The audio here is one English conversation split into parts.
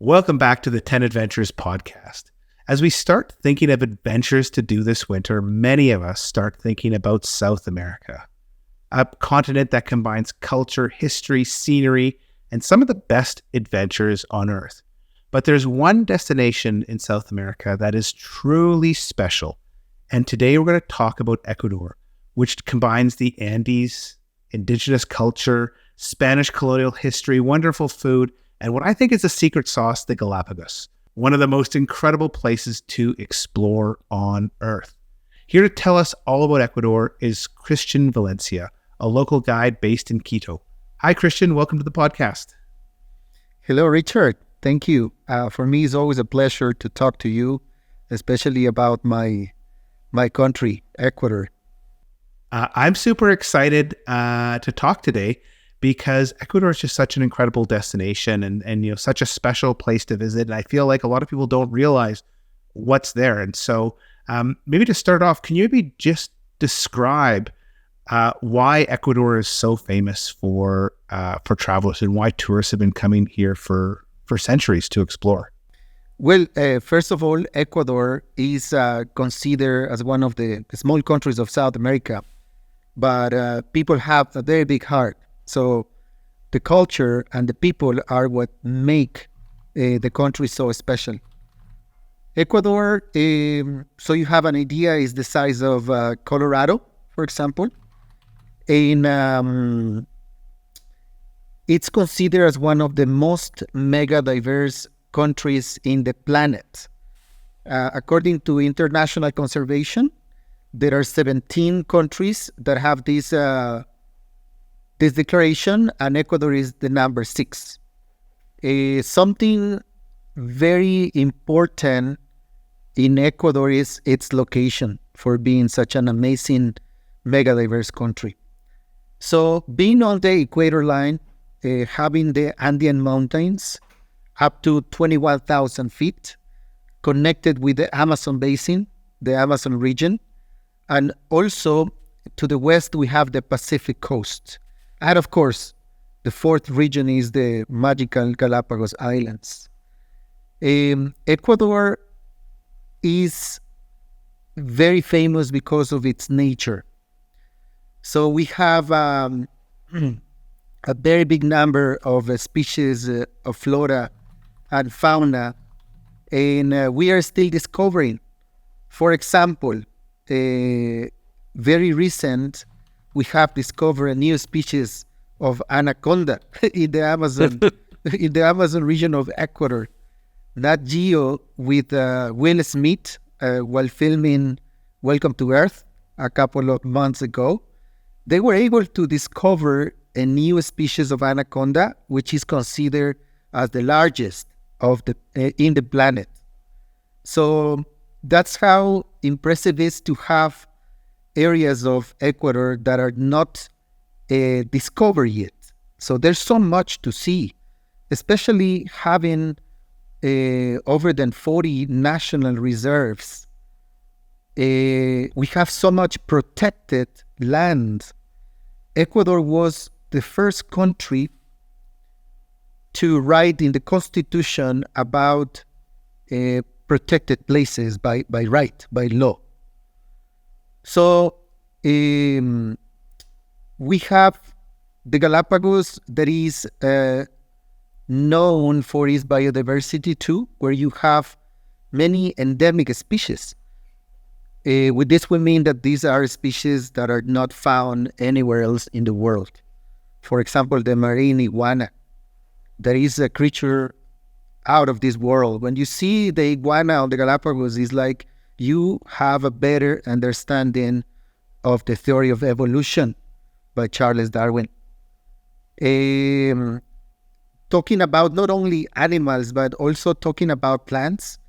Welcome back to the 10 Adventures podcast. As we start thinking of adventures to do this winter, many of us start thinking about South America, a continent that combines culture, history, scenery, and some of the best adventures on Earth. But there's one destination in South America that is truly special. And today we're going to talk about Ecuador, which combines the Andes, indigenous culture, Spanish colonial history, wonderful food, and what I think is the secret sauce, the Galapagos, one of the most incredible places to explore on Earth. Here to tell us all about Ecuador is Christian Valencia, a local guide based in Quito. Hi, Christian. Welcome to the podcast. Hello, Richard. Thank you. For me, it's always a pleasure to talk to you, especially about my country, Ecuador. I'm super excited to talk today because Ecuador is just such an incredible destination and such a special place to visit. And I feel like a lot of people don't realize what's there. And so maybe to start off, can you maybe just describe why Ecuador is so famous for travelers and why tourists have been coming here for centuries to explore? Well, first of all, Ecuador is considered as one of the small countries of South America, but people have a very big heart. So the culture and the people are what make the country so special. Ecuador, so you have an idea, is the size of Colorado, for example. And it's considered as one of the most mega diverse countries in the planet. According to international conservation, there are 17 countries that have this declaration, and Ecuador is the number 6. Something very important in Ecuador is its location for being such an amazing mega diverse country. So being on the equator line, having the Andean mountains up to 21,000 feet, connected with the Amazon basin, the Amazon region, and also to the west we have the Pacific coast. And of course, the fourth region is the magical Galapagos Islands. Ecuador is very famous because of its nature. So we have a very big number of species of flora and fauna, and we are still discovering. For example, very recent, we have discovered a new species of anaconda in the Amazon region of Ecuador. Nat Geo with Will Smith while filming Welcome to Earth a couple of months ago, they were able to discover a new species of anaconda, which is considered as the largest of in the planet. So that's how impressive it is to have areas of Ecuador that are not discovered yet. So there's so much to see, especially having over than 40 national reserves. We have so much protected land. Ecuador was the first country to write in the Constitution about protected places by right, by law. So we have the Galapagos that is known for its biodiversity too, where you have many endemic species. With this, we mean that these are species that are not found anywhere else in the world. For example, the marine iguana. That is a creature out of this world. When you see the iguana on the Galapagos, it's like you have a better understanding of the theory of evolution by Charles Darwin. Talking about not only animals, but also talking about plants,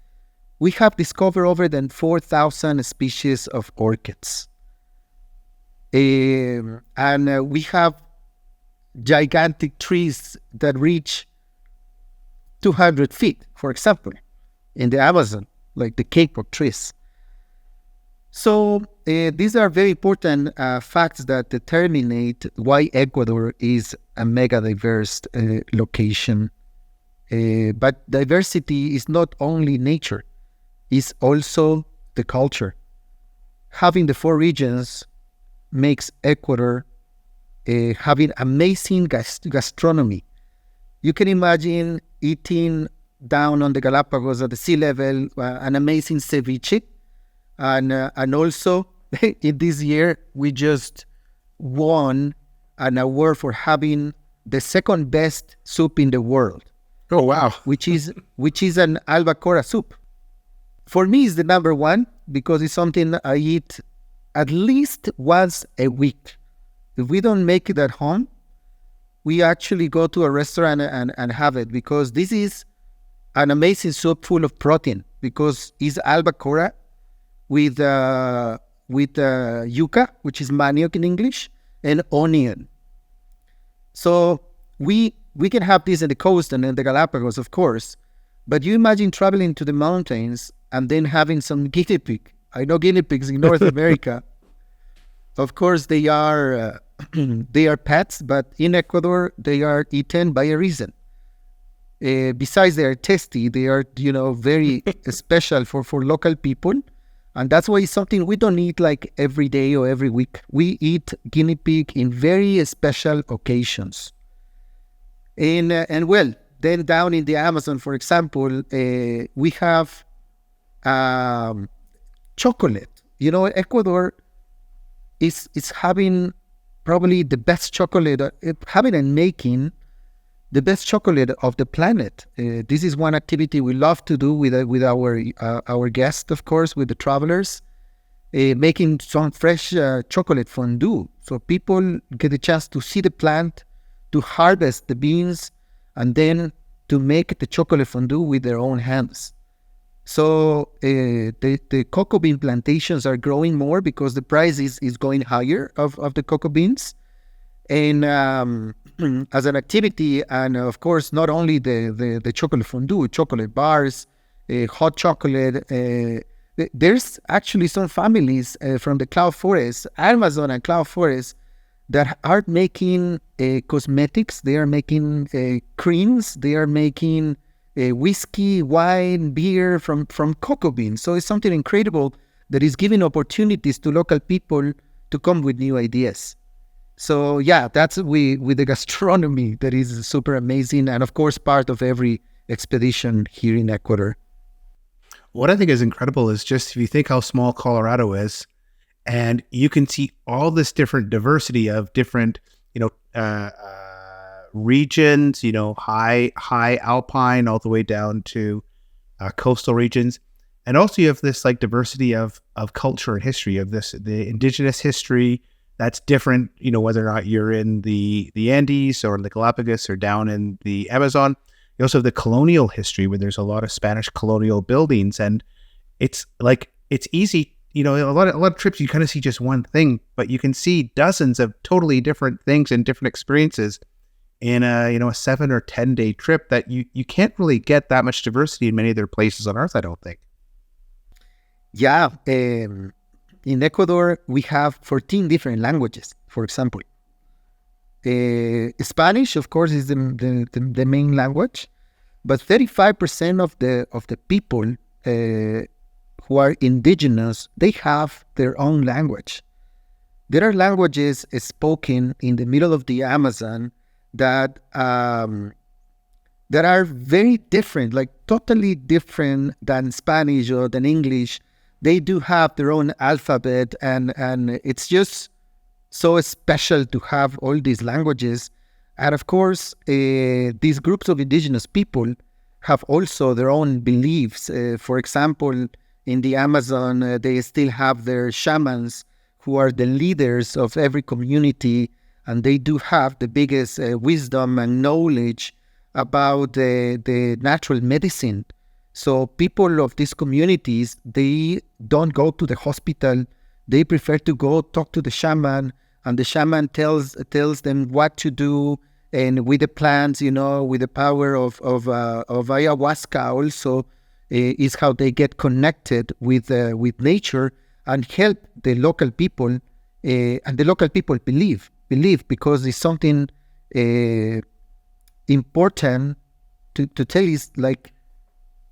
we have discovered over than 4,000 species of orchids. And we have gigantic trees that reach 200 feet, for example, in the Amazon, like the Cape trees. So these are very important facts that determine why Ecuador is a mega diverse location But diversity is not only nature, it's also the culture. Having the four regions makes Ecuador having amazing gastronomy. You can imagine eating down on the Galapagos at the sea level, an amazing ceviche. And also, in this year, we just won an award for having the second best soup in the world. Oh, wow. Which is an albacoa soup. For me, it's the number one because it's something I eat at least once a week. If we don't make it at home, we actually go to a restaurant and have it, because this is an amazing soup full of protein, because it's albacoa with yuca, which is manioc in English, and onion. So we can have this in the coast and in the Galapagos, of course, but you imagine traveling to the mountains and then having some guinea pig. I know guinea pigs in North America. Of course, they are pets, but in Ecuador, they are eaten by a reason. Besides they are tasty, they are, very special for local people. And that's why it's something we don't eat like every day or every week. We eat guinea pig in very special occasions. And well, then down in the Amazon, for example, we have chocolate. Ecuador is having probably the best chocolate, having and making the best chocolate of the planet. This is one activity we love to do with our guests, of course, with the travelers, making some fresh chocolate fondue. So people get a chance to see the plant, to harvest the beans, and then to make the chocolate fondue with their own hands. So the cocoa bean plantations are growing more because the price is going higher of the cocoa beans. And as an activity, and of course, not only the chocolate fondue, chocolate bars, hot chocolate. There's actually some families from the cloud forest, Amazon and cloud forest, that are making cosmetics. They are making creams. They are making whiskey, wine, beer from cocoa beans. So it's something incredible that is giving opportunities to local people to come with new ideas. So yeah, that's with the gastronomy that is super amazing, and of course part of every expedition here in Ecuador. What I think is incredible is just if you think how small Colorado is, and you can see all this different diversity of different, regions, high alpine all the way down to coastal regions. And also you have this like diversity of culture and history of the indigenous history that's different, whether or not you're in the Andes or in the Galapagos or down in the Amazon. You also have the colonial history where there's a lot of Spanish colonial buildings, and it's easy, a lot of trips you kind of see just one thing, but you can see dozens of totally different things and different experiences in a 7 or 10 day trip that you can't really get that much diversity in many other places on Earth, I don't think. Yeah. In Ecuador, we have 14 different languages, for example. Spanish, of course, is the main language, but 35% of the people who are indigenous, they have their own language. There are languages spoken in the middle of the Amazon that are very different, like totally different than Spanish or than English. They do have their own alphabet, and it's just so special to have all these languages. And of course, these groups of indigenous people have also their own beliefs. For example, in the Amazon, they still have their shamans who are the leaders of every community, and they do have the biggest wisdom and knowledge about the natural medicine. So people of these communities, they don't go to the hospital. They prefer to go talk to the shaman, and the shaman tells them what to do. And with the plants, with the power of ayahuasca also is how they get connected with nature and help the local people. And the local people believe because it's something important to tell is like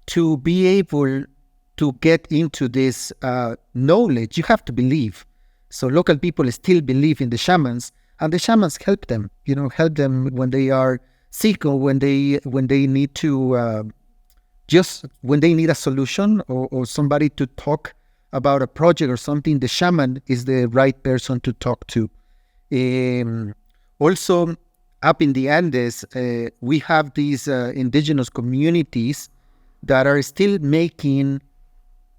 to be able to get into this knowledge, you have to believe. So local people still believe in the shamans, and the shamans help them. Help them when they are sick or when they need to just when they need a solution or somebody to talk about a project or something. The shaman is the right person to talk to. Also, up in the Andes, we have these indigenous communities that are still making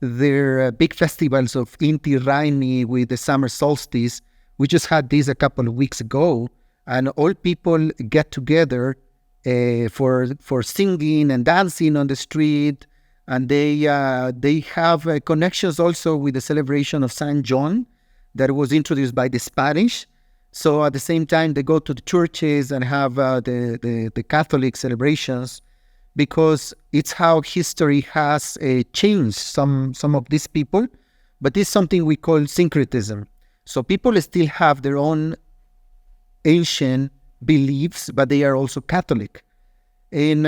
their big festivals of Inti Raymi with the summer solstice. We just had this a couple of weeks ago, and all people get together for singing and dancing on the street, and they have connections also with the celebration of San John that was introduced by the Spanish. So at the same time, they go to the churches and have the Catholic celebrations, because it's how history has changed some of these people. But it's something we call syncretism. So people still have their own ancient beliefs, but they are also Catholic. And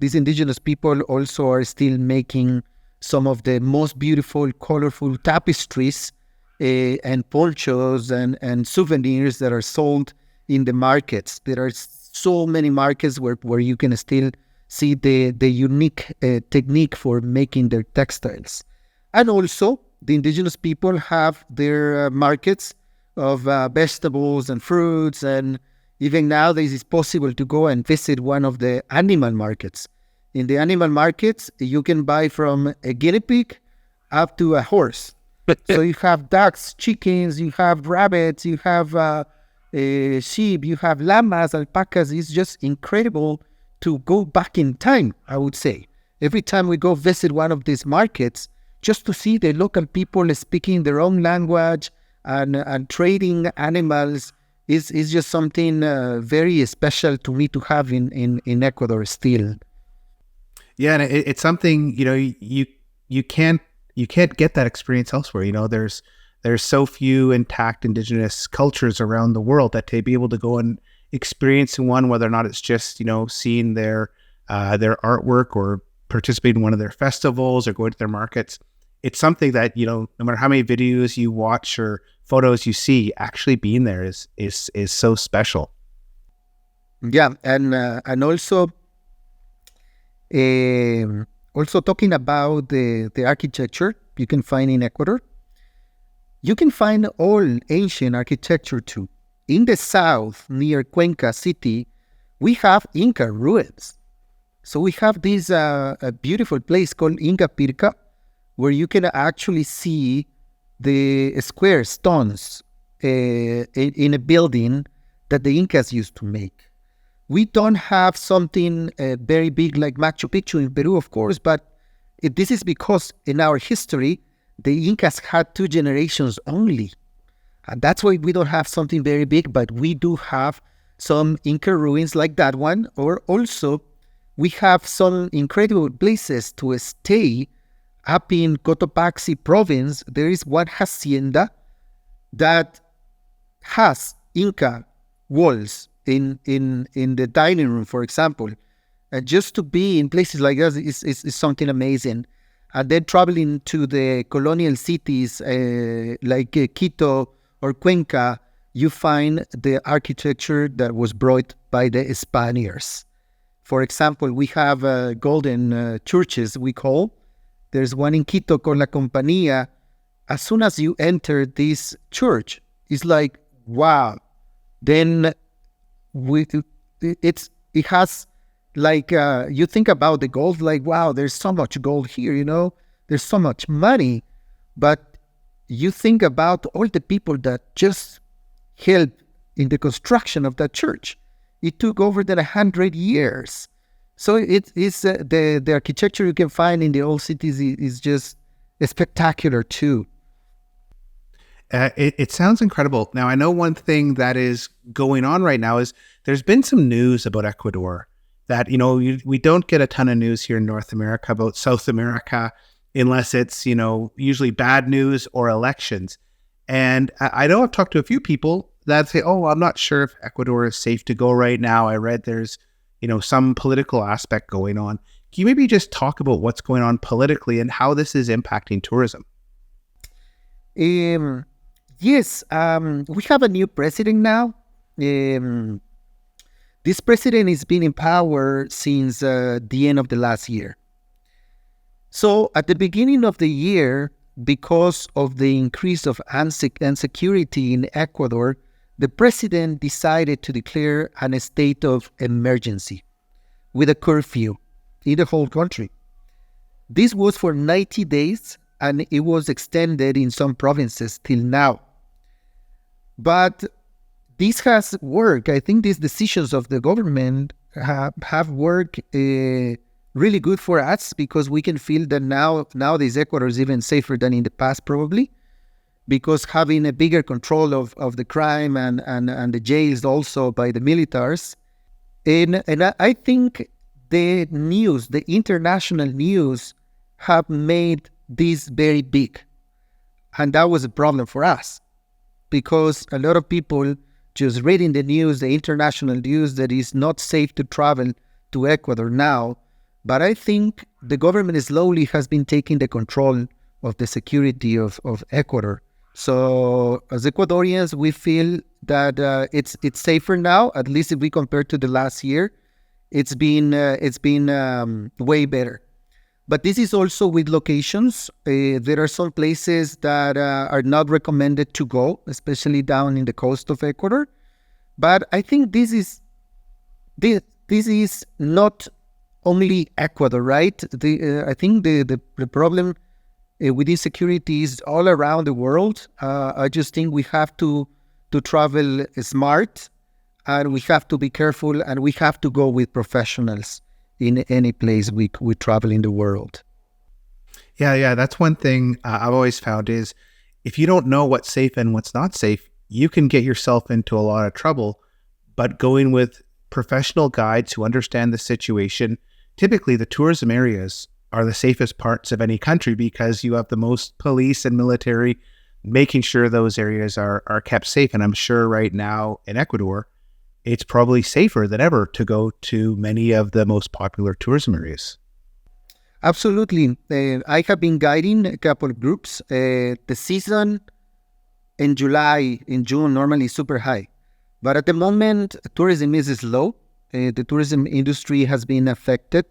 these indigenous people also are still making some of the most beautiful, colorful tapestries and ponchos and souvenirs that are sold in the markets. There are so many markets where you can still see the unique technique for making their textiles. And also, the indigenous people have their markets of vegetables and fruits, and even nowadays it's possible to go and visit one of the animal markets. In the animal markets, you can buy from a guinea pig up to a horse. So you have ducks, chickens, you have rabbits, you have sheep, you have llamas, alpacas. It's just incredible to go back in time, I would say. Every time we go visit one of these markets, just to see the local people speaking their own language and trading animals is just something very special to me to have in Ecuador still. Yeah, and it's something, you can't get that experience elsewhere. There's so few intact indigenous cultures around the world that to be able to go and experience one, whether or not it's just seeing their artwork or participating in one of their festivals or going to their markets. It's something that no matter how many videos you watch or photos you see, actually being there is so special. Yeah, and also talking about the architecture you can find in Ecuador. You can find all ancient architecture too. In the south, near Cuenca city, we have Inca ruins. So we have this a beautiful place called Inca Pirca, where you can actually see the square stones in a building that the Incas used to make. We don't have something very big like Machu Picchu in Peru, of course, but this is because in our history, the Incas had 2 generations only. And that's why we don't have something very big, but we do have some Inca ruins like that one. Or also, we have some incredible places to stay. Up in Cotopaxi province, there is one hacienda that has Inca walls in the dining room, for example. And just to be in places like that is something amazing. And then traveling to the colonial cities like Quito or Cuenca, you find the architecture that was brought by the Spaniards. For example, we have golden churches, we call. There's one in Quito called La Compañía. As soon as you enter this church, it's like, wow. Then it has like, you think about the gold, like, wow, there's so much gold here, there's so much money. But you think about all the people that just helped in the construction of that church. It took over 100 years. So it is the architecture you can find in the old cities is just spectacular too. It sounds incredible. Now, I know one thing that is going on right now is there's been some news about Ecuador that, we don't get a ton of news here in North America about South America unless it's, usually bad news or elections. And I know I've talked to a few people that say, oh, I'm not sure if Ecuador is safe to go right now. I read there's, some political aspect going on. Can you maybe just talk about what's going on politically and how this is impacting tourism? Yes, we have a new president now. This president has been in power since the end of the last year. So at the beginning of the year, because of the increase of insecurity in Ecuador, the president decided to declare a state of emergency with a curfew in the whole country. This was for 90 days and it was extended in some provinces till now. But this has worked. I think these decisions of the government have worked really good for us, because we can feel that nowadays Ecuador is even safer than in the past, probably, because having a bigger control of the crime and the jails also by the militaries. And I think the news, the international news, have made this very big. And that was a problem for us, because a lot of people just reading the news, the international news, that it's not safe to travel to Ecuador now. But I think the government slowly has been taking the control of the security of Ecuador. So as Ecuadorians, we feel that it's safer now, at least if we compare to the last year. It's been way better. But this is also with locations. There are some places that are not recommended to go, especially down in the coast of Ecuador. But I think this is not only Ecuador, right? I think the problem with insecurity is all around the world. I just think we have to travel smart, and we have to be careful, and we have to go with professionals in any place we travel in the world. Yeah. That's one thing I've always found is, if you don't know what's safe and what's not safe, you can get yourself into a lot of trouble. But going with professional guides who understand the situation, typically the tourism areas are the safest parts of any country, because you have the most police and military making sure those areas are kept safe. And I'm sure right now in Ecuador, it's probably safer than ever to go to many of the most popular tourism areas. Absolutely. I have been guiding a couple of groups. The season in June, normally is super high. But at the moment, tourism is slow. The tourism industry has been affected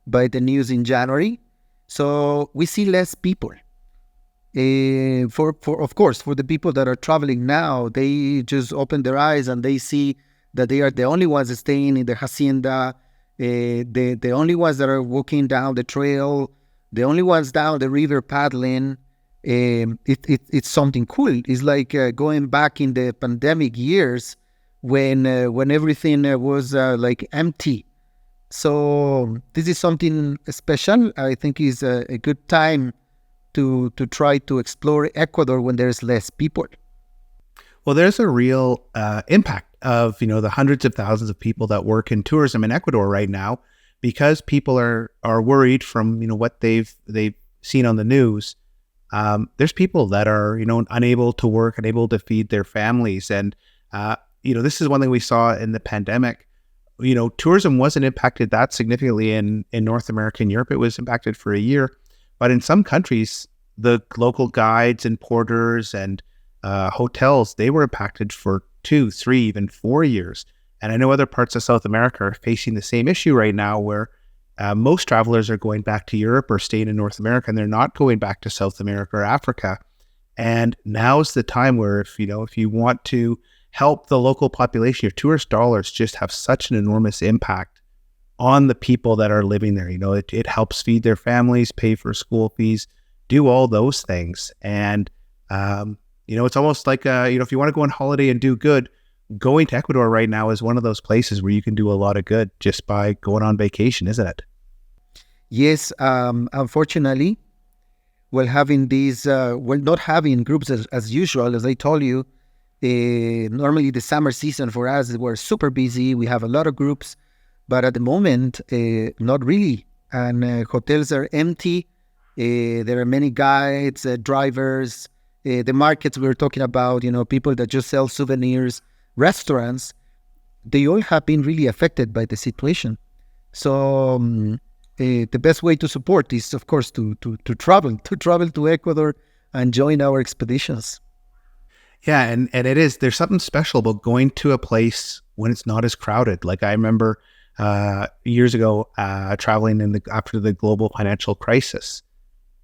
by the news in January. So we see less people. Of course, for the people that are traveling now, they just open their eyes and they see that they are the only ones staying in the hacienda, the only ones that are walking down the trail, the only ones down the river paddling. It's something cool. It's like going back in the pandemic years when everything was like empty. So this is something special. I think is a good time to try to explore Ecuador when there's less people. Well, there's a real impact of the hundreds of thousands of people that work in tourism in Ecuador right now, because people are worried from what they've seen on the news. There's people that are unable to work, unable to feed their families, and this is one thing we saw in the pandemic. Tourism wasn't impacted that significantly in North America and Europe. It was impacted for a year, but in some countries, the local guides and porters and hotels, they were impacted for 2, 3, even 4 years. And I know other parts of South America are facing the same issue right now, where most travelers are going back to Europe or staying in North America, and they're not going back to South America or Africa. And now's the time where if you want to help the local population, your tourist dollars just have such an enormous impact on the people that are living there. It helps feed their families, pay for school fees, do all those things. And it's almost like if you want to go on holiday and do good, going to Ecuador right now is one of those places where you can do a lot of good just by going on vacation, isn't it? Yes, unfortunately, not having groups as usual, as I told you. Normally the summer season for us, we're super busy. We have a lot of groups, but at the moment, not really. And hotels are empty. There are many guides, drivers, the markets we were talking about, people that just sell souvenirs, restaurants. they all have been really affected by the situation. So the best way to support is, of course, to travel to Ecuador and join our expeditions. Yeah, and there's something special about going to a place when it's not as crowded. Like I remember years ago traveling after the global financial crisis,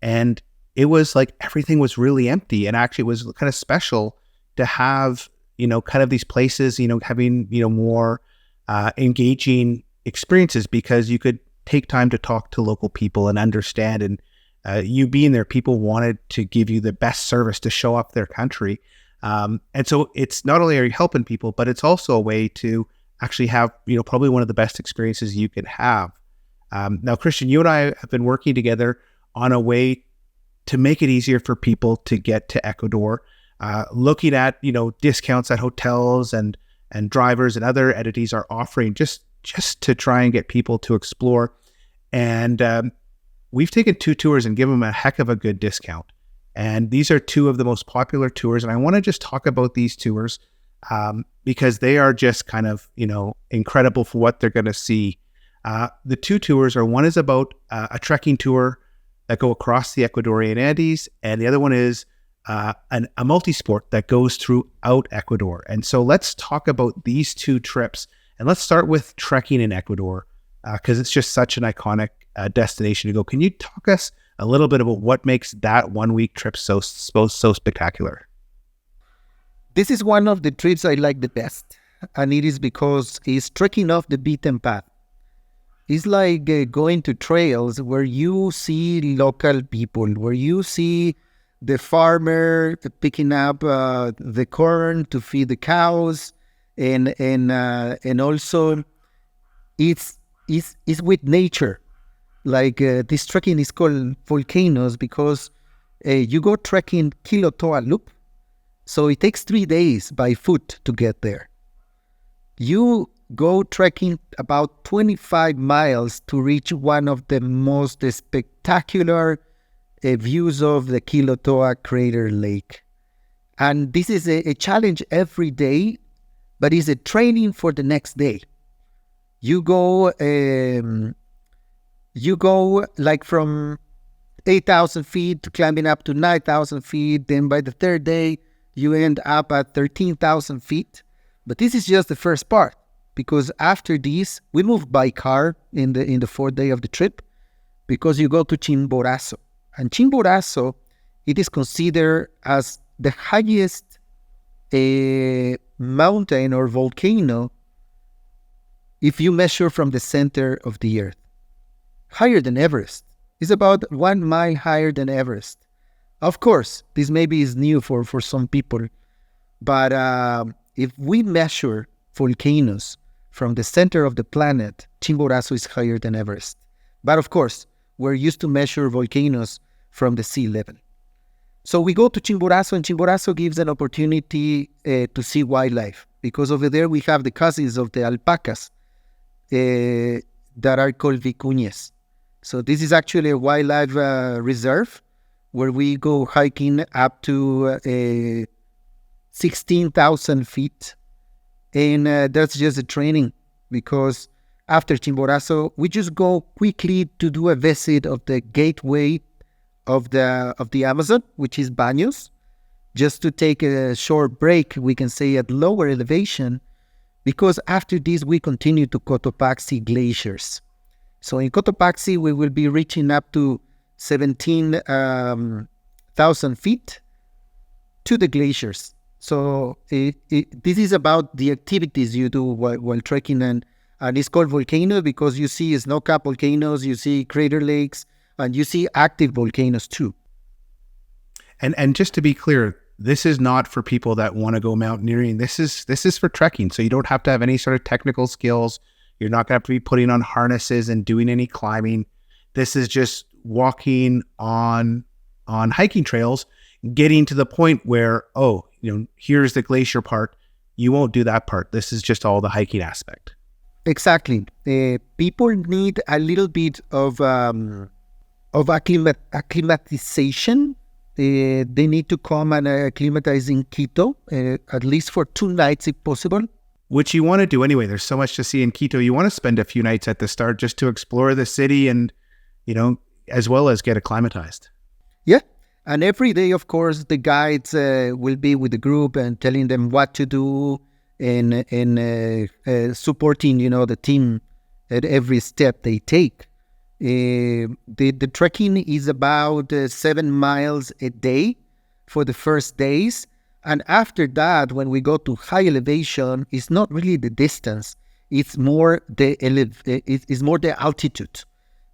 and it was like everything was really empty, and actually it was kind of special to have, kind of these places, having, more engaging experiences, because you could take time to talk to local people and understand, and you being there, people wanted to give you the best service to show off their country. And so it's not only are you helping people, but it's also a way to actually have, probably one of the best experiences you can have. Now, Christian, you and I have been working together on a way to make it easier for people to get to Ecuador, looking at, discounts at hotels and drivers and other entities are offering just to try and get people to explore. And we've taken 2 tours and given them a heck of a good discount. And these are 2 of the most popular tours. And I want to just talk about these tours because they are just kind of, incredible for what they're going to see. The 2 tours are, one is about a trekking tour that go across the Ecuadorian Andes, and the other one is a multi-sport that goes throughout Ecuador. And so let's talk about these 2 trips. And let's start with trekking in Ecuador because it's just such an iconic destination to go. Can you talk us a little bit about what makes that 1-week trip so spectacular? This is one of the trips I like the best, and it is because it's trekking off the beaten path. It's like going to trails where you see local people, where you see the farmer picking up the corn to feed the cows, and also it's with nature. Like this trekking is called volcanoes because you go trekking Quilotoa Loop, so it takes 3 days by foot to get there. You go trekking about 25 miles to reach one of the most spectacular views of the Quilotoa crater lake. And this is a challenge every day, but it's a training for the next day. You go like from 8,000 feet to climbing up to 9,000 feet. Then by the 3rd day, you end up at 13,000 feet. But this is just the first part, because after this, we move by car in the 4th day of the trip, because you go to Chimborazo. And Chimborazo, it is considered as the highest mountain or volcano if you measure from the center of the earth. Higher than Everest. It's about 1 mile higher than Everest. Of course, this maybe is new for some people, but if we measure volcanoes from the center of the planet, Chimborazo is higher than Everest. But of course, we're used to measure volcanoes from the sea level. So we go to Chimborazo, and Chimborazo gives an opportunity to see wildlife, because over there we have the cousins of the alpacas that are called vicuñas. So this is actually a wildlife reserve where we go hiking up to 16,000 feet. And that's just a training, because after Chimborazo, we just go quickly to do a visit of the gateway of the Amazon, which is Baños, just to take a short break, we can say, at lower elevation, because after this we continue to Cotopaxi glaciers. So in Cotopaxi, we will be reaching up to 17,000 feet to the glaciers. So this is about the activities you do while trekking, and it's called volcano because you see snow-capped volcanoes, you see crater lakes, and you see active volcanoes too. And just to be clear, this is not for people that want to go mountaineering. This is for trekking. So you don't have to have any sort of technical skills. You're not going to have to be putting on harnesses and doing any climbing. This is just walking on hiking trails, getting to the point where, here's the glacier part. You won't do that part. This is just all the hiking aspect. Exactly. People need a little bit of acclimatization. They need to come and acclimatize in Quito, at least for 2 nights if possible. which you want to do anyway. There's so much to see in Quito. You want to spend a few nights at the start just to explore the city and, as well as get acclimatized. Yeah. And every day, of course, the guides will be with the group and telling them what to do and supporting, the team at every step they take. The trekking is about 7 miles a day for the first days. And after that, when we go to high elevation, it's not really the distance. It's more it's more the altitude.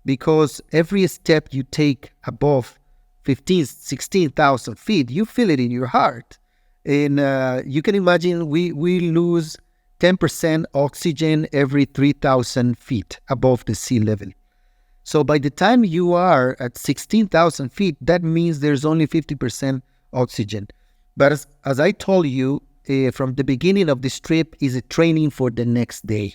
Because every step you take above 15, 16,000 feet, you feel it in your heart. And you can imagine we lose 10% oxygen every 3,000 feet above the sea level. So by the time you are at 16,000 feet, that means there's only 50% oxygen. But as I told you, from the beginning of this trip is a training for the next day.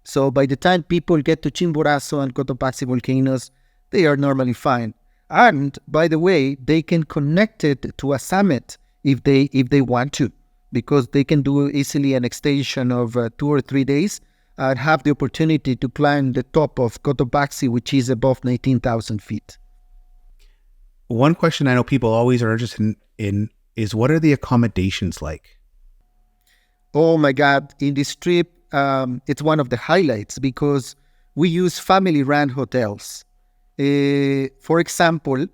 So by the time people get to Chimborazo and Cotopaxi volcanoes, they are normally fine. And by the way, they can connect it to a summit if they want to, because they can do easily an extension of 2 or 3 days and have the opportunity to climb the top of Cotopaxi, which is above 19,000 feet. One question I know people always are interested in is, what are the accommodations like? Oh my God, in this trip, it's one of the highlights because we use family-run hotels. For example,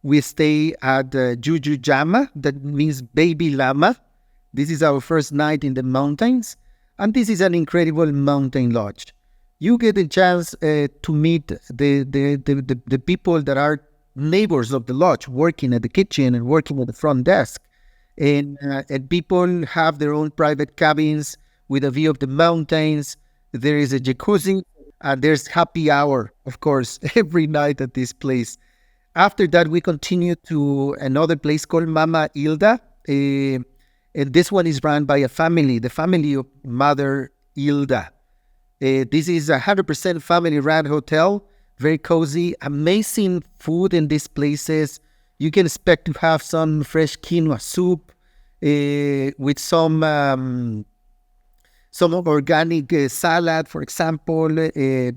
we stay at Juju Jama, that means baby llama. This is our first night in the mountains, and this is an incredible mountain lodge. You get a chance to meet the people that are neighbors of the lodge, working at the kitchen and working at the front desk. And people have their own private cabins with a view of the mountains. There is a jacuzzi, and there's happy hour, of course, every night at this place. After that, we continue to another place called Mama Hilda. And this one is run by a family, the family of Mother Hilda. This is a 100% family-run hotel, very cozy, amazing food in these places. You can expect to have some fresh quinoa soup with some organic salad, for example,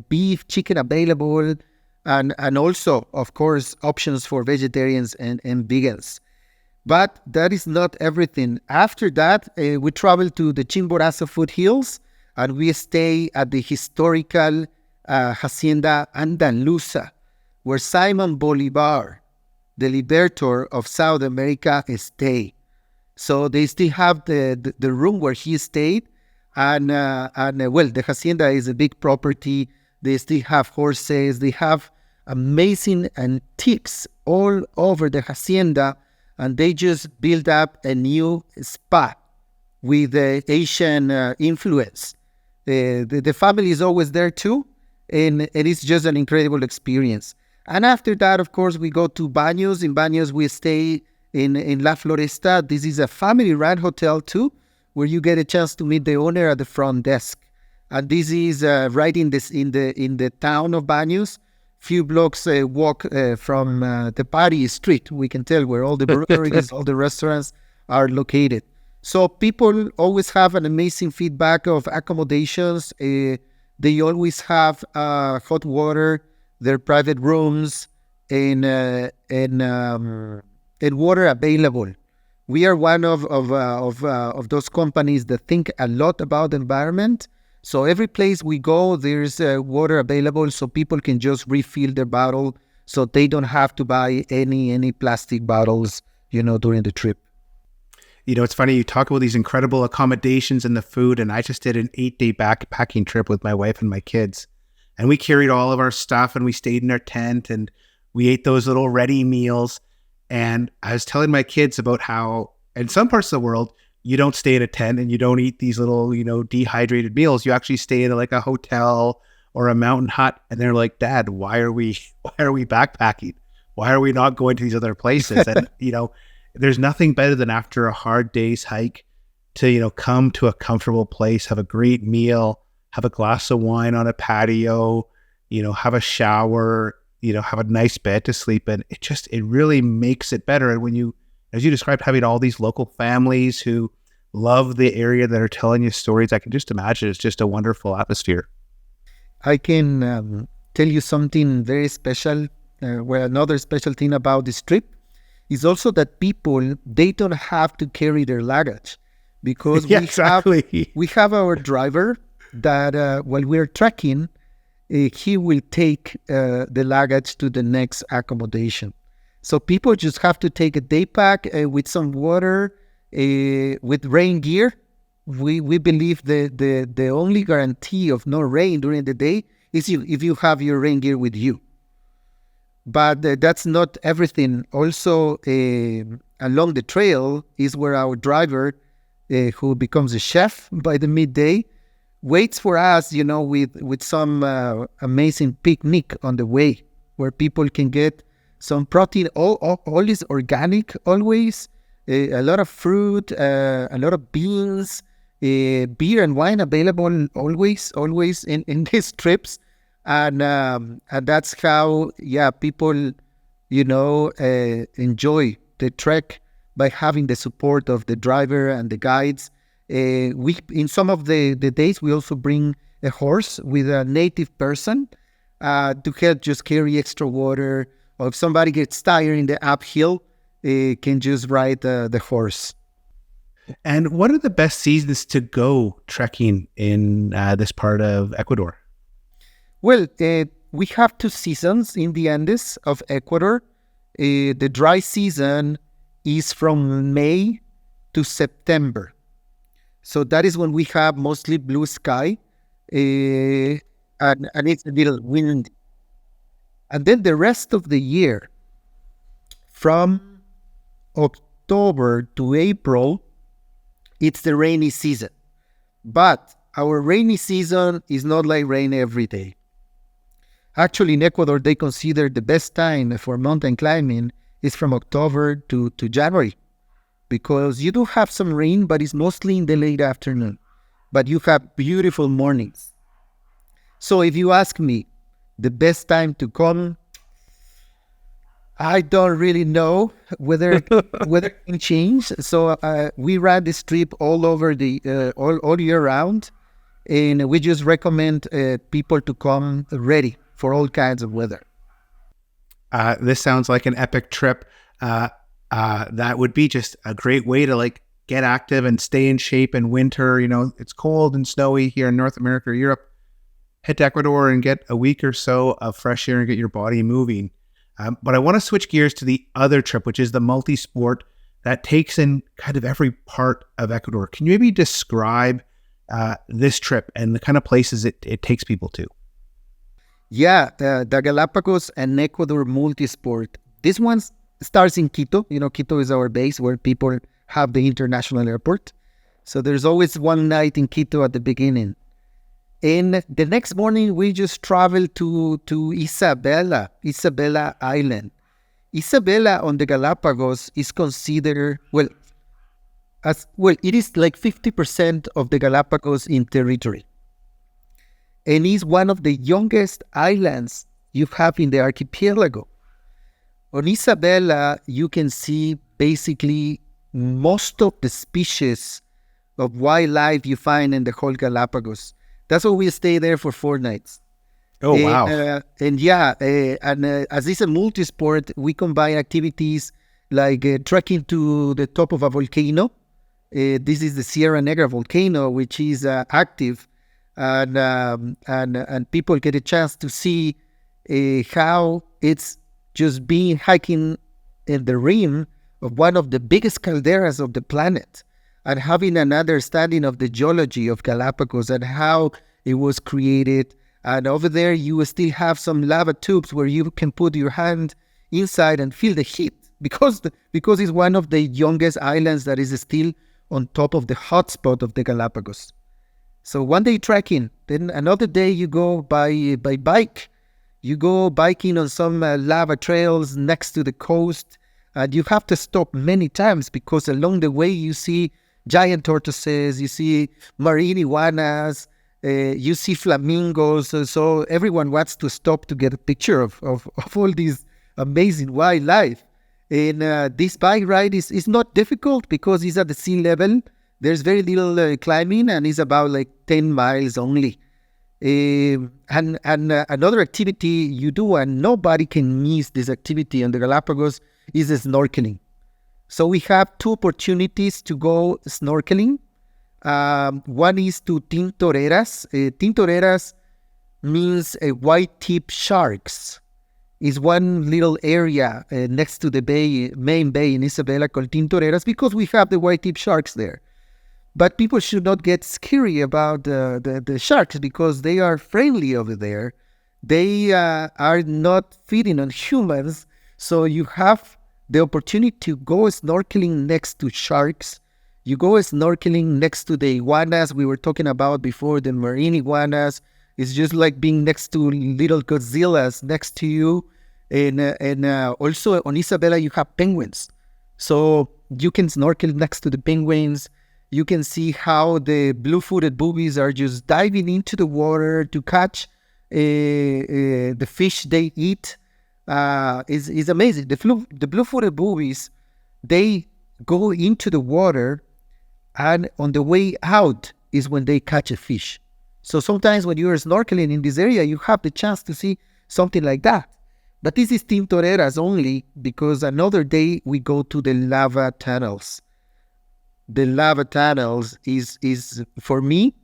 beef, chicken available, and also, of course, options for vegetarians and vegans. But that is not everything. After that, we travel to the Chimborazo foothills, and we stay at the historical Hacienda Andaluza, where Simon Bolivar, the liberator of South America, stayed. So they still have the room where he stayed, and the Hacienda is a big property. They still have horses. They have amazing antiques all over the Hacienda, and they just built up a new spa with the Asian influence. The family is always there too, and it's just an incredible experience. And after that, of course, we go to Baños. In Baños, we stay in La Floresta. This is a family-run hotel too, where you get a chance to meet the owner at the front desk. And this is right in the town of Baños. Few blocks walk from the party street. We can tell where all the breweries, all the restaurants are located. So people always have an amazing feedback of accommodations. They always have hot water, their private rooms, and water available. We are one of those companies that think a lot about the environment. So every place we go, there's water available, so people can just refill their bottle, so they don't have to buy any plastic bottles, during the trip. It's funny, you talk about these incredible accommodations and the food, and I just did an 8-day backpacking trip with my wife and my kids. And we carried all of our stuff, and we stayed in our tent, and we ate those little ready meals. And I was telling my kids about how in some parts of the world, you don't stay in a tent and you don't eat these little, dehydrated meals. You actually stay in like a hotel or a mountain hut. And they're like, Dad, why are we backpacking? Why are we not going to these other places? And, there's nothing better than after a hard day's hike to, come to a comfortable place, have a great meal, have a glass of wine on a patio, have a shower, have a nice bed to sleep in. It really makes it better. And when you, as you described, having all these local families who love the area that are telling you stories. I can just imagine it's just a wonderful atmosphere. I can tell you something very special. Well, another special thing about this trip is also that people, they don't have to carry their luggage, because Yeah, exactly. we have our driver that while we're trekking, he will take the luggage to the next accommodation. So people just have to take a day pack with some water, with rain gear. We believe the only guarantee of no rain during the day is if you have your rain gear with you. But that's not everything. Also, along the trail is where our driver, who becomes a chef by the midday, waits for us, with some amazing picnic on the way, where people can get some protein. All is organic, always. A lot of fruit, a lot of beans, beer and wine available always in these trips. And that's how, people, enjoy the trek by having the support of the driver and the guides. We in some of the days, we also bring a horse with a native person to help just carry extra water. Or if somebody gets tired in the uphill, can just ride the horse. And what are the best seasons to go trekking in this part of Ecuador? Well, we have 2 seasons in the Andes of Ecuador. The dry season is from May to September. So that is when we have mostly blue sky, and it's a little windy. And then the rest of the year, from October to April, it's the rainy season. But our rainy season is not like rain every day. Actually, in Ecuador, they consider the best time for mountain climbing is from October to January, because you do have some rain, but it's mostly in the late afternoon. But you have beautiful mornings. So if you ask me, the best time to come, I don't really know whether it can change. So we ran this trip all over all year round, and we just recommend people to come ready for all kinds of weather. This sounds like an epic trip. That would be just a great way to get active and stay in shape in winter. It's cold and snowy here in North America or Europe. Head to Ecuador and get a week or so of fresh air and get your body moving. But I want to switch gears to the other trip, which is the multi-sport that takes in kind of every part of Ecuador. Can you maybe describe this trip and the kind of places it takes people to? Yeah, the Galapagos and Ecuador multi-sport. This one starts in Quito. Quito is our base where people have the international airport. So there's always one night in Quito at the beginning. And the next morning, we just travel to Isabela Island. Isabela on the Galapagos is considered, it is like 50% of the Galapagos in territory. And is one of the youngest islands you have in the archipelago. On Isabela, you can see basically most of the species of wildlife you find in the whole Galapagos. That's why we stay there for 4 nights. Oh, wow. As it's a multi-sport, we combine activities like trekking to the top of a volcano. This is the Sierra Negra volcano, which is active. And people get a chance to see how it's just being hiking in the rim of one of the biggest calderas of the planet, and having an understanding of the geology of Galapagos and how it was created. And over there, you will still have some lava tubes where you can put your hand inside and feel the heat, because it's one of the youngest islands that is still on top of the hotspot of the Galapagos. So one day trekking, then another day you go by bike. You go biking on some lava trails next to the coast, and you have to stop many times because along the way you see giant tortoises, you see marine iguanas, you see flamingos. So everyone wants to stop to get a picture of all these amazing wildlife. And this bike ride is not difficult because it's at the sea level. There's very little climbing, and it's about like 10 miles only. And another activity you do, and nobody can miss this activity on the Galapagos, is snorkeling. So we have two opportunities to go snorkeling. One is to tintoreras. Tintoreras means white-tip sharks. Is one little area next to the main bay in Isabela called Tintoreras, because we have the white-tip sharks there. But people should not get scary about the sharks, because they are friendly over there. They are not feeding on humans, so you have the opportunity to go snorkeling next to sharks. You go snorkeling next to the iguanas we were talking about before, the marine iguanas. It's just like being next to little Godzillas next to you. And also on Isabela, you have penguins. So you can snorkel next to the penguins. You can see how the blue-footed boobies are just diving into the water to catch the fish they eat. Is amazing. The blue-footed boobies, they go into the water, and on the way out is when they catch a fish. So sometimes when you are snorkeling in this area, you have the chance to see something like that. But this is Tintoreras only, because another day we go to the lava tunnels. The lava tunnels is for me,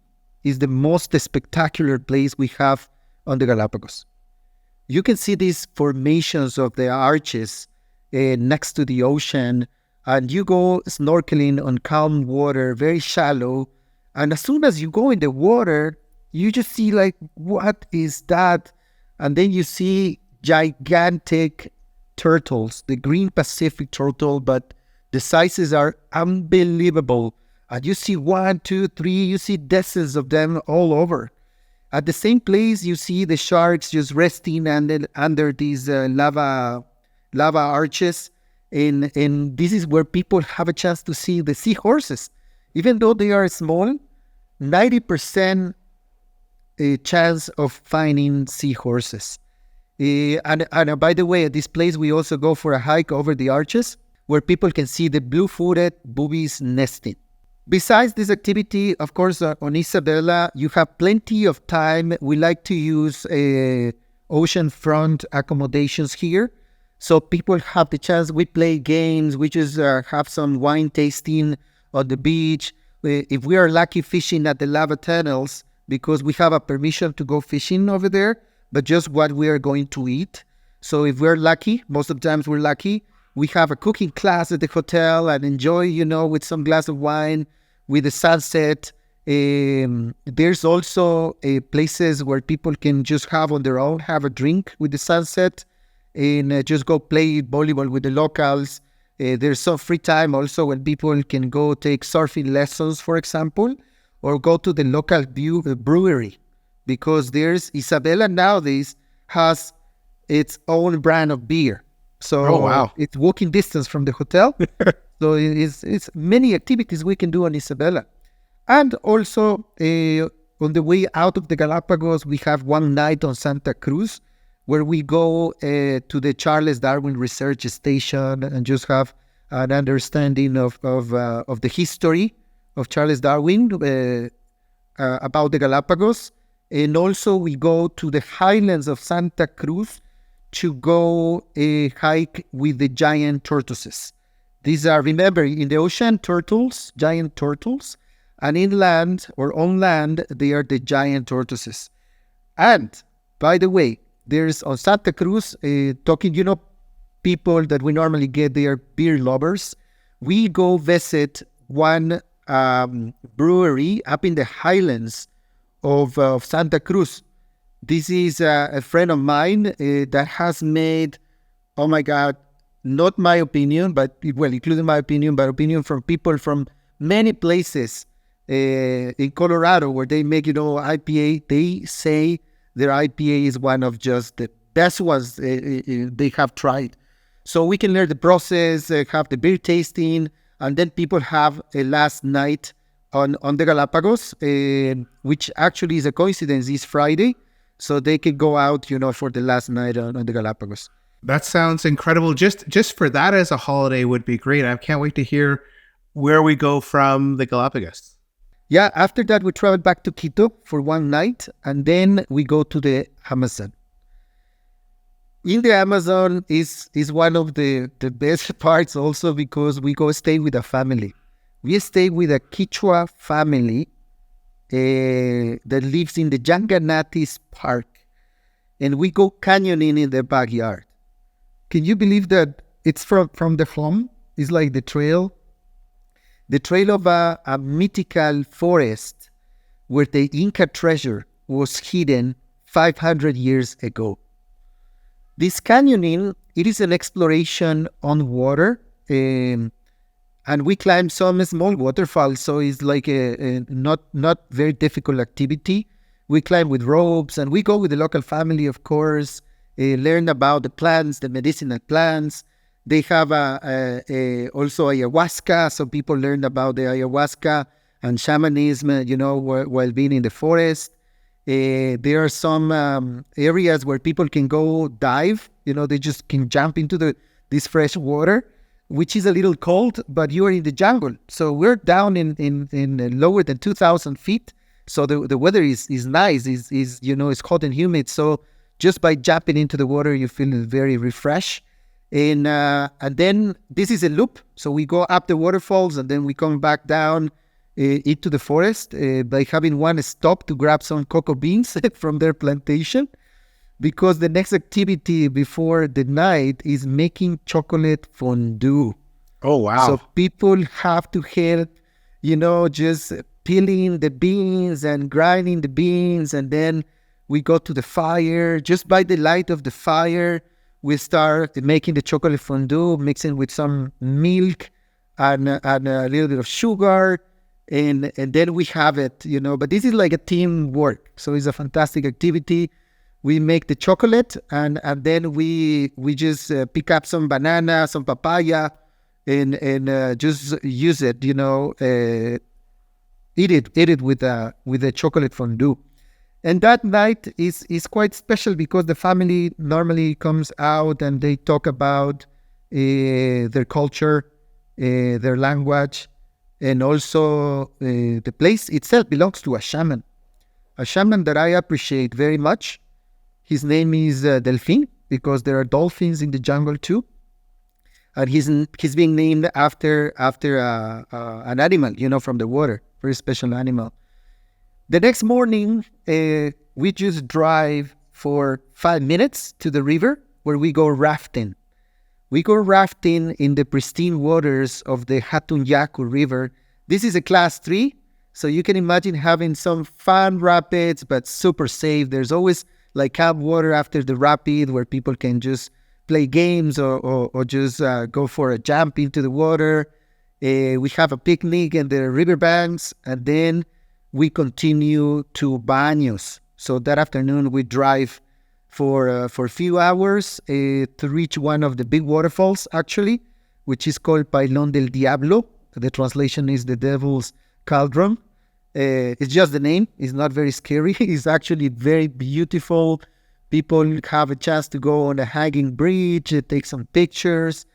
is the most spectacular place we have on the Galapagos. You can see these formations of the arches next to the ocean, and you go snorkeling on calm water, very shallow. And as soon as you go in the water, you just see like, what is that? And then you see gigantic turtles, the green Pacific turtle, but the sizes are unbelievable. And you see 1, 2, 3, you see dozens of them all over. At the same place, you see the sharks just resting under these lava arches. And this is where people have a chance to see the seahorses. Even though they are small, 90% chance of finding seahorses. And by the way, at this place, we also go for a hike over the arches, where people can see the blue-footed boobies nesting. Besides this activity, of course, on Isabela, you have plenty of time. We like to use oceanfront accommodations here. So people have the chance. We play games. We just have some wine tasting on the beach. If we are lucky, fishing at the lava tunnels, because we have a permission to go fishing over there, but just what we are going to eat. So if we're lucky, most of the times we're lucky, we have a cooking class at the hotel and enjoy, with some glass of wine, with the sunset. There's also places where people can just have on their own, have a drink with the sunset, and just go play volleyball with the locals. There's some free time also when people can go take surfing lessons, for example, or go to the local brewery, because there's Isabela nowadays has its own brand of beer. So oh, wow. It's walking distance from the hotel. So it's many activities we can do on Isabela. And also on the way out of the Galapagos, we have one night on Santa Cruz, where we go to the Charles Darwin Research Station and just have an understanding of the history of Charles Darwin about the Galapagos. And also we go to the highlands of Santa Cruz to go hike with the giant tortoises. These are, remember, in the ocean, turtles, giant turtles, and inland or on land, they are the giant tortoises. And by the way, there's on Santa Cruz, talking, people that we normally get, they are beer lovers. We go visit one brewery up in the highlands of Santa Cruz. This is a friend of mine that has made, oh my God, not my opinion, but, including my opinion, but opinion from people from many places in Colorado where they make, IPA. They say their IPA is one of just the best ones they have tried. So we can learn the process, have the beer tasting, and then people have a last night on the Galapagos, which actually is a coincidence, is Friday. So they could go out, for the last night on the Galapagos. That sounds incredible. Just for that as a holiday would be great. I can't wait to hear where we go from the Galapagos. Yeah, after that, we travel back to Quito for one night, and then we go to the Amazon. In the Amazon is one of the best parts also because we go stay with a family. We stay with a Quechua family that lives in the Yanganatis Park, and we go canyoning in their backyard. Can you believe that it's from the home? It's like the trail of a mythical forest where the Inca treasure was hidden 500 years ago. This canyoning, it is an exploration on water, and we climb some small waterfalls, so it's like a not very difficult activity. We climb with ropes, and we go with the local family, of course, learn about the plants, the medicinal plants. They have also ayahuasca, so people learn about the ayahuasca and shamanism, while being in the forest. There are some areas where people can go dive. They just can jump into this fresh water, which is a little cold, but you are in the jungle. So we're down in lower than 2,000 feet. So the weather is nice. It's hot and humid. So just by jumping into the water, you feel very refreshed. And then this is a loop. So we go up the waterfalls and then we come back down into the forest by having one stop to grab some cocoa beans from their plantation, because the next activity before the night is making chocolate fondue. Oh, wow. So people have to help, just peeling the beans and grinding the beans. And then we go to the fire. Just by the light of the fire, we start making the chocolate fondue, mixing with some milk and a little bit of sugar. And then we have it, but this is like a teamwork. So it's a fantastic activity. We make the chocolate and then we just pick up some banana, some papaya, and just use it, eat it with the chocolate fondue. And that night is quite special because the family normally comes out and they talk about their culture, their language, and also the place itself belongs to a shaman that I appreciate very much. His name is Delfin, because there are dolphins in the jungle too. And he's being named after an animal, from the water, very special animal. The next morning, we just drive for 5 minutes to the river where we go rafting. We go rafting in the pristine waters of the Hatunyaku River. This is a class 3, so you can imagine having some fun rapids, but super safe. There's always like calm water after the rapid where people can just play games or just go for a jump into the water. We have a picnic in the riverbanks, and then we continue to Baños. So that afternoon we drive for a few hours to reach one of the big waterfalls, actually, which is called Pailón del Diablo. The translation is the Devil's Cauldron. It's just the name. It's not very scary. It's actually very beautiful. People have a chance to go on a hanging bridge, take some pictures,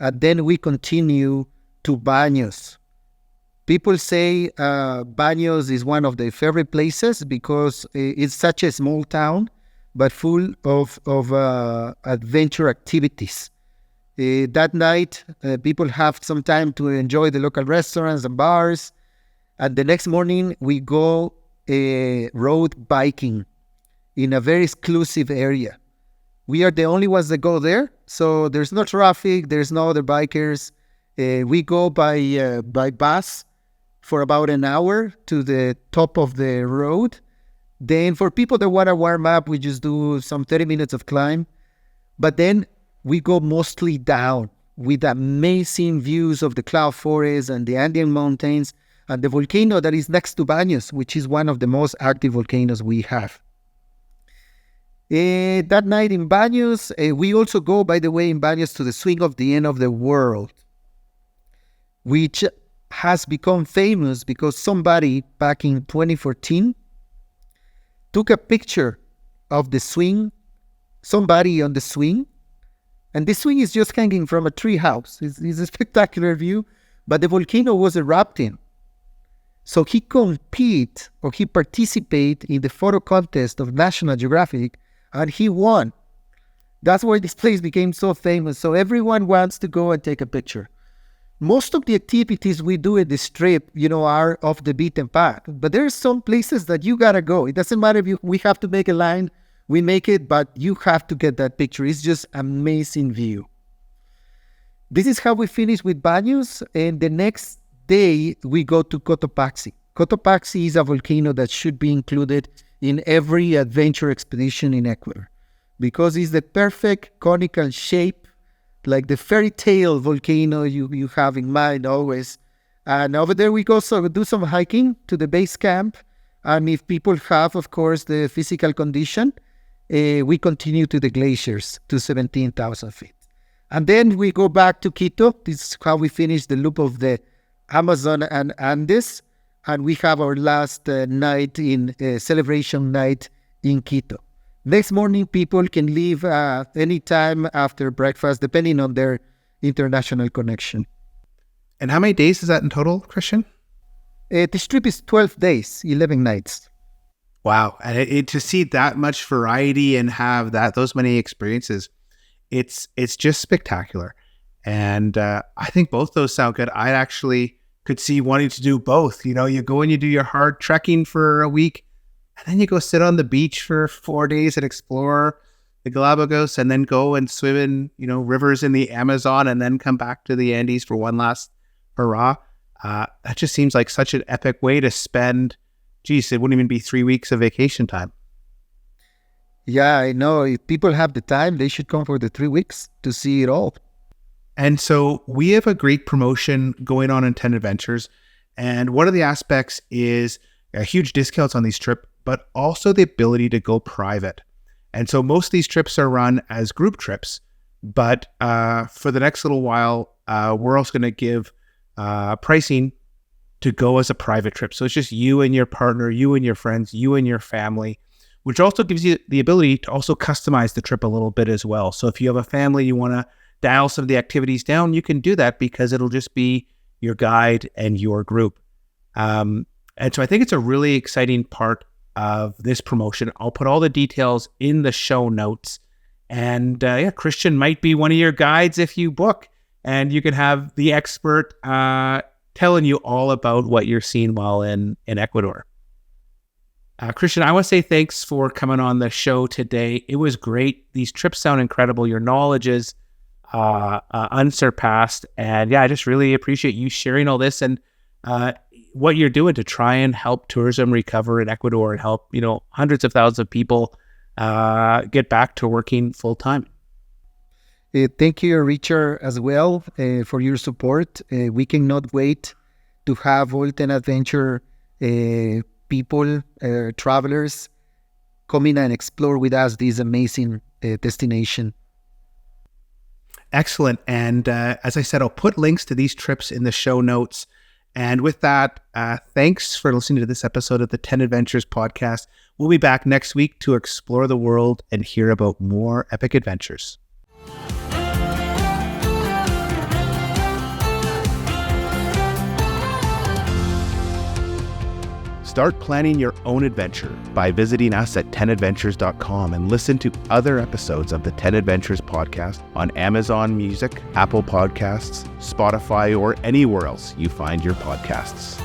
and then we continue to Baños. People say Baños is one of their favorite places because it's such a small town, but full of adventure activities. That night, people have some time to enjoy the local restaurants and bars. And the next morning, we go road biking in a very exclusive area. We are the only ones that go there, so there's no traffic, there's no other bikers. We go by bus for about an hour to the top of the road. Then for people that want to warm up, we just do some 30 minutes of climb. But then we go mostly down with amazing views of the cloud forest and the Andean mountains and the volcano that is next to Baños, which is one of the most active volcanoes we have. That night in Baños, we also go, by the way, in Baños to the swing of the end of the world, which has become famous because somebody back in 2014 took a picture of the swing, somebody on the swing, and the swing is just hanging from a tree house. It's a spectacular view, but the volcano was erupting. So he participate in the photo contest of National Geographic, and he won. That's why this place became so famous. So everyone wants to go and take a picture. Most of the activities we do at this trip, are off the beaten path. But there are some places that you gotta go. It doesn't matter if we have to make a line, we make it, but you have to get that picture. It's just amazing view. This is how we finish with Baños, and the next day we go to Cotopaxi. Cotopaxi is a volcano that should be included in every adventure expedition in Ecuador because it's the perfect conical shape, like the fairy tale volcano you have in mind always. And over there we go do some hiking to the base camp. And if people have, of course, the physical condition, we continue to the glaciers to 17,000 feet. And then we go back to Quito. This is how we finish the loop of the Amazon and Andes. And we have our last night celebration night in Quito. Next morning, people can leave anytime after breakfast, depending on their international connection. And how many days is that in total, Christian? This trip is 12 days, 11 nights. Wow. And to see that much variety and have those many experiences, it's just spectacular. And I think both those sound good. I actually could see wanting to do both. You go and you do your hard trekking for a week, and then you go sit on the beach for 4 days and explore the Galapagos, and then go and swim in, rivers in the Amazon, and then come back to the Andes for one last hurrah. That just seems like such an epic way to spend, it wouldn't even be 3 weeks of vacation time. Yeah, I know. If people have the time, they should come for the 3 weeks to see it all. And so we have a great promotion going on in 10 Adventures. And one of the aspects is huge discounts on these trips, but also the ability to go private. And so most of these trips are run as group trips, but for the next little while, we're also going to give pricing to go as a private trip. So it's just you and your partner, you and your friends, you and your family, which also gives you the ability to also customize the trip a little bit as well. So if you have a family, you want to dial some of the activities down, you can do that because it'll just be your guide and your group. And so I think it's a really exciting part of this promotion. I'll put all the details in the show notes. And Christian might be one of your guides if you book, and you can have the expert telling you all about what you're seeing while in Ecuador. Christian, I want to say thanks for coming on the show today. It was great. These trips sound incredible. Your knowledge is unsurpassed. And I just really appreciate you sharing all this and what you're doing to try and help tourism recover in Ecuador and help, hundreds of thousands of people get back to working full time. Thank you, Richard, as well, for your support. We cannot wait to have all 10 Adventure people, travelers, come in and explore with us this amazing destination. Excellent. And as I said, I'll put links to these trips in the show notes. And with that, thanks for listening to this episode of the 10 Adventures podcast. We'll be back next week to explore the world and hear about more epic adventures. Start planning your own adventure by visiting us at 10adventures.com and listen to other episodes of the 10 Adventures podcast on Amazon Music, Apple Podcasts, Spotify, or anywhere else you find your podcasts.